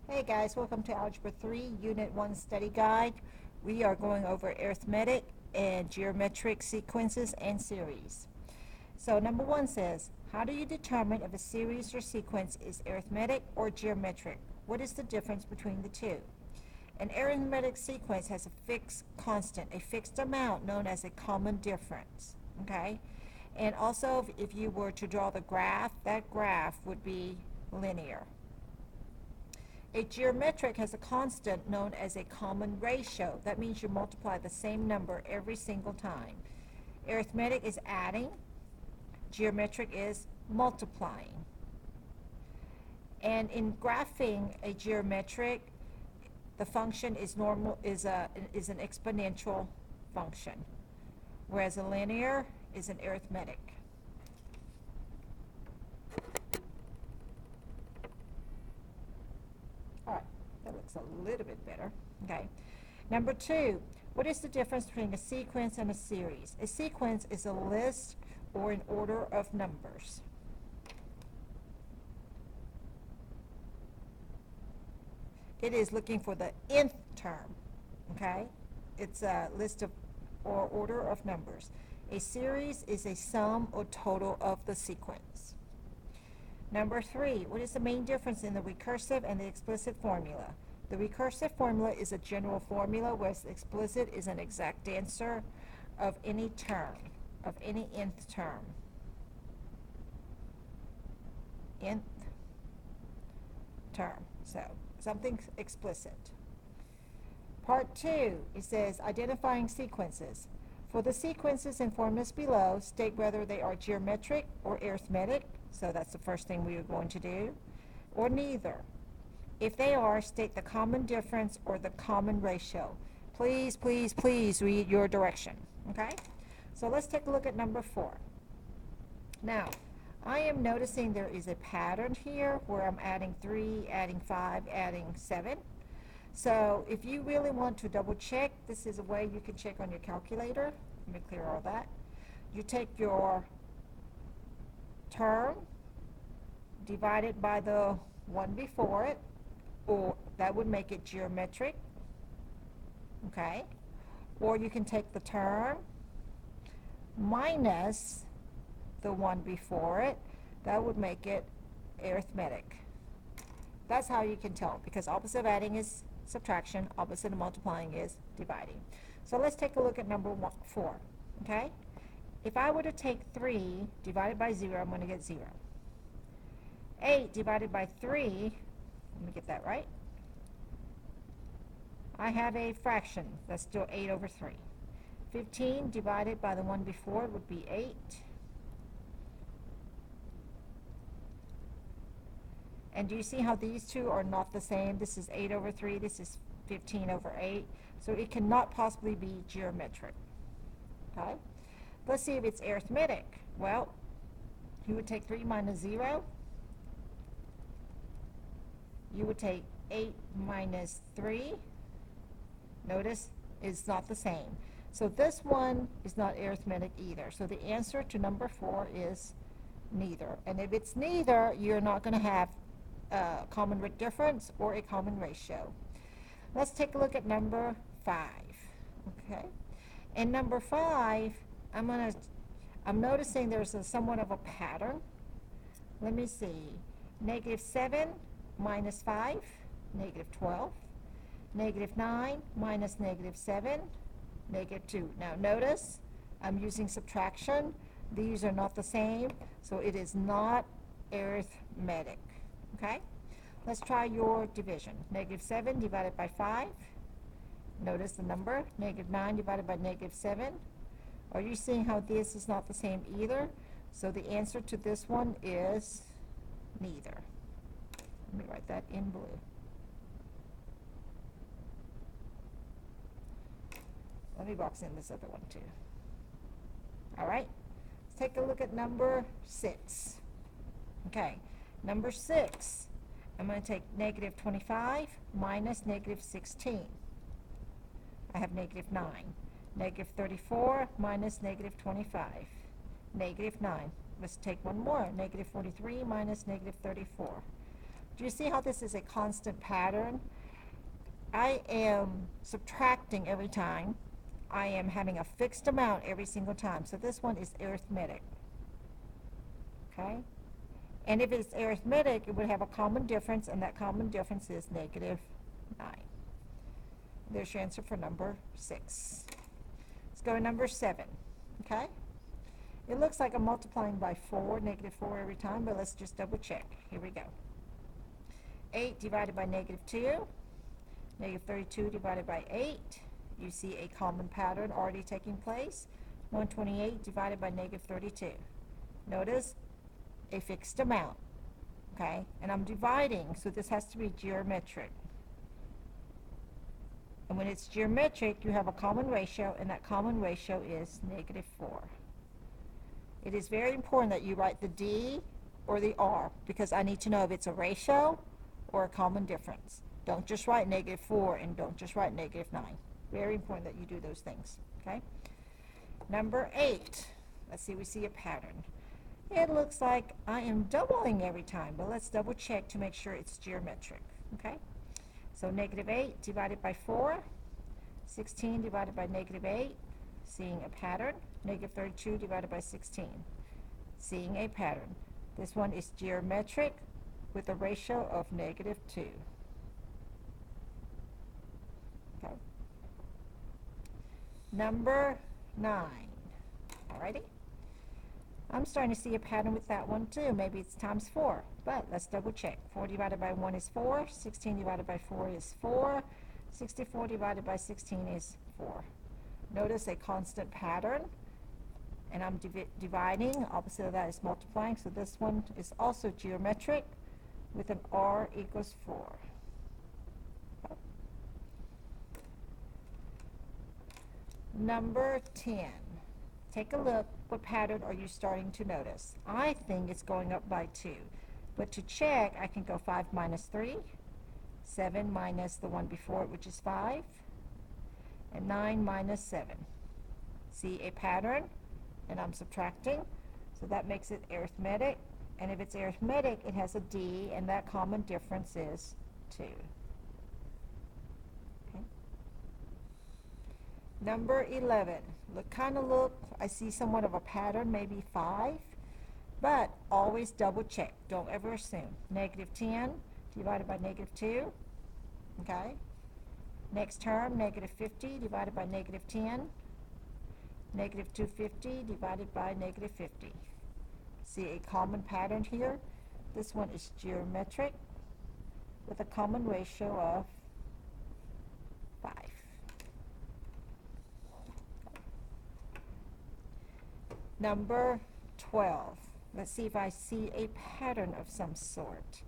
Hey guys, welcome to Algebra 3, Unit 1 Study Guide. We are going over arithmetic and geometric sequences and series. So number 1 says, how do you determine if a series or sequence is arithmetic or geometric? What is the difference between the two? An arithmetic sequence has a fixed constant, a fixed amount known as a common difference. Okay? And also, if you were to draw the graph, that graph would be linear. A geometric has a constant known as a common ratio. That means you multiply the same number every single time. Arithmetic is adding. Geometric is multiplying. And in graphing a geometric, the function is an exponential function, whereas a linear is an arithmetic. All right, that looks a little bit better. Okay. Number 2, what is the difference between a sequence and a series? A sequence is a list or an order of numbers. It is looking for the nth term. Okay? It's a list of or order of numbers. A series is a sum or total of the sequence. Number 3, what is the main difference in the recursive and the explicit formula? The recursive formula is a general formula, whereas the explicit is an exact answer of any term, of any nth term. Nth term. So, something explicit. Part 2, it says identifying sequences. For the sequences and formulas below, state whether they are geometric or arithmetic. So that's the first thing we are going to do, or neither. If they are, state the common difference or the common ratio. Please, please, please read your direction, okay? So let's take a look at number 4. Now, I am noticing there is a pattern here where I'm adding 3, adding 5, adding 7. So if you really want to double check, this is a way you can check on your calculator. Let me clear all that. You take your term, divide it by the one before it, or that would make it geometric, okay? Or you can take the term minus the one before it, that would make it arithmetic. That's how you can tell, because opposite of adding is subtraction, opposite of multiplying is dividing. So let's take a look at number 4, okay? If I were to take 3 divided by 0, I'm going to get 0. 8 divided by 3, let me get that right. I have a fraction. That's still 8 over 3. 15 divided by the one before would be 8. And do you see how these two are not the same? This is 8 over 3. This is 15 over 8. So it cannot possibly be geometric. Okay? Let's see if it's arithmetic. Well, you would take 3 minus 0. You would take 8 minus 3. Notice it's not the same. So this one is not arithmetic either. So the answer to number 4 is neither. And if it's neither, you're not going to have a common difference or a common ratio. Let's take a look at number 5. Okay? In number 5, I'm noticing there's somewhat of a pattern. Let me see. Negative 7 minus 5, negative 12. Negative 9 minus negative 7, negative 2. Now notice, I'm using subtraction. These are not the same, so it is not arithmetic. Okay? Let's try your division. Negative 7 divided by 5. Notice the number. Negative 9 divided by negative 7. Are you seeing how this is not the same either? So the answer to this one is neither. Let me write that in blue. Let me box in this other one too. All right, let's take a look at number 6. Okay, number 6, I'm going to take negative 25 minus negative 16. I have negative 9. Negative 34 minus negative 25. Negative 9. Let's take one more. Negative 43 minus negative 34. Do you see how this is a constant pattern? I am subtracting every time. I am having a fixed amount every single time. So this one is arithmetic. Okay? And if it's arithmetic, it would have a common difference, and that common difference is -9. There's your answer for number 6. Let's go to number 7. Okay? It looks like I'm multiplying by 4, -4 every time, but let's just double check. Here we go. 8 divided by -2, -32 divided by 8. You see a common pattern already taking place. 128 divided by -32. Notice a fixed amount, okay? And I'm dividing, so this has to be geometric. And when it's geometric, you have a common ratio, and that common ratio is -4. It is very important that you write the D or the R, because I need to know if it's a ratio or a common difference. Don't just write -4 and don't just write -9. Very important that you do those things, okay? Number 8. Let's see, we see a pattern. It looks like I am doubling every time, but let's double check to make sure it's geometric, okay? So -8 divided by 4, 16 divided by -8, seeing a pattern. -32 divided by 16, seeing a pattern. This one is geometric with a ratio of -2. Okay. Number 9. Alrighty. I'm starting to see a pattern with that one too. Maybe it's times 4, but let's double check. 4 divided by 1 is 4. 16 divided by 4 is 4. 64 divided by 16 is 4. Notice a constant pattern, and I'm dividing. Opposite of that is multiplying, so this one is also geometric with an R equals 4. Okay. Number 10. Take a look. What pattern are you starting to notice? I think it's going up by 2. But to check, I can go 5 minus 3, 7 minus the one before it, which is 5, and 9 minus 7. See a pattern? And I'm subtracting. So that makes it arithmetic. And if it's arithmetic, it has a D, and that common difference is 2. Okay. Number 11. Look, I see somewhat of a pattern, maybe 5, but always double check. Don't ever assume. -10 divided by -2, okay? Next term, -50 divided by -10, -250 divided by -50. See a common pattern here? This one is geometric with a common ratio of 5. Number 12. Let's see if I see a pattern of some sort.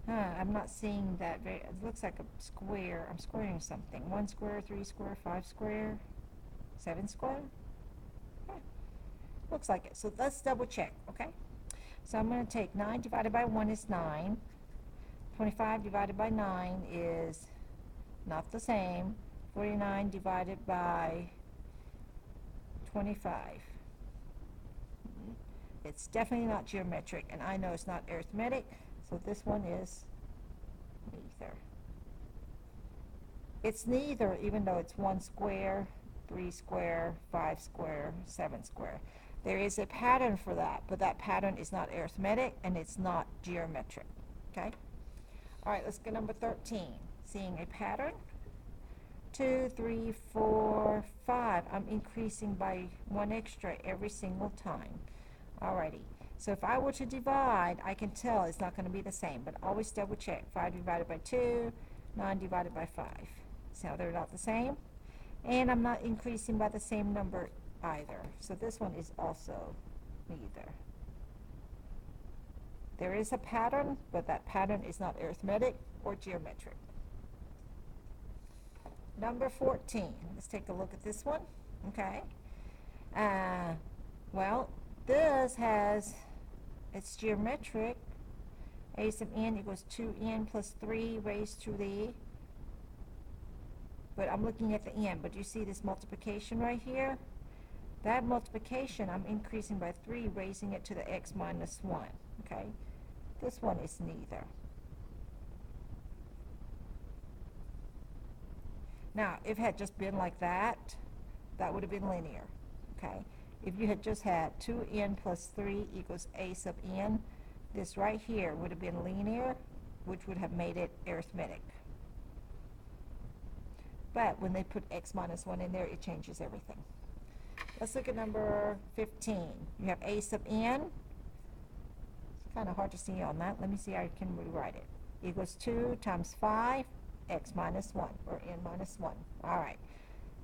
I'm not seeing that very. It looks like a square. I'm squaring something. 1 square, 3 square, 5 square, 7 square. Looks like it. So let's double check, okay? So I'm going to take 9 divided by 1 is 9. 25 divided by 9 is not the same. 49 divided by 25. It's definitely not geometric, and I know it's not arithmetic, so this one is neither. It's neither, even though it's 1 square, 3 square, 5 square, 7 square. There is a pattern for that, but that pattern is not arithmetic, and it's not geometric, okay? All right, let's get number 13. Seeing a pattern. 2, 3, 4, 5. I'm increasing by 1 extra every single time. Alrighty, so if I were to divide, I can tell it's not going to be the same, but always double check. 5 divided by 2, 9 divided by 5. See how they're not the same? And I'm not increasing by the same number either. So this one is also neither. There is a pattern, but that pattern is not arithmetic or geometric. Number 14. Let's take a look at this one. Okay. Well, this has, it's geometric. A sub n equals 2n plus 3 raised to the, but I'm looking at the n. But you see this multiplication right here? That multiplication, I'm increasing by 3, raising it to the x minus 1. Okay? This one is neither. Now, if it had just been like that, that would have been linear, okay? If you had just had 2n plus 3 equals a sub n, this right here would have been linear, which would have made it arithmetic. But when they put x minus 1 in there, it changes everything. Let's look at number 15. You have a sub n. It's kind of hard to see on that. Let me see how I can rewrite it. Equals 2 times 5, x minus 1, or n minus 1. All right.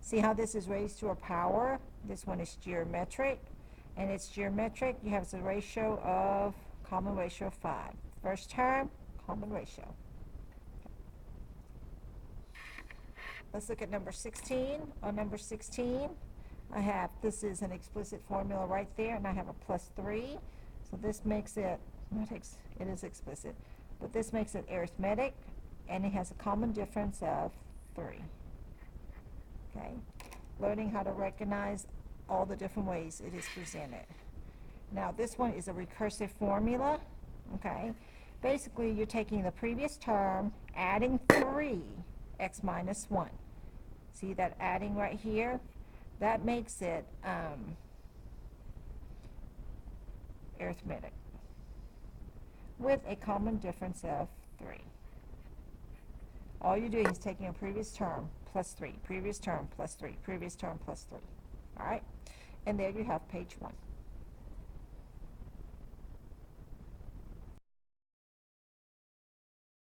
See how this is raised to a power? This one is geometric. And it's geometric. You have the ratio of, common ratio of 5. First term, common ratio. Let's look at number 16. On number 16, I have, this is an explicit formula right there, and I have a plus 3. So this makes it, it is explicit, but this makes it arithmetic, and it has a common difference of 3. Okay? Learning how to recognize all the different ways it is presented. Now, this one is a recursive formula. Okay? Basically, you're taking the previous term, adding 3, x minus 1. See that adding right here? That makes it arithmetic with a common difference of 3. All you're doing is taking a previous term plus 3, previous term plus 3, previous term plus 3. All right? And there you have page 1.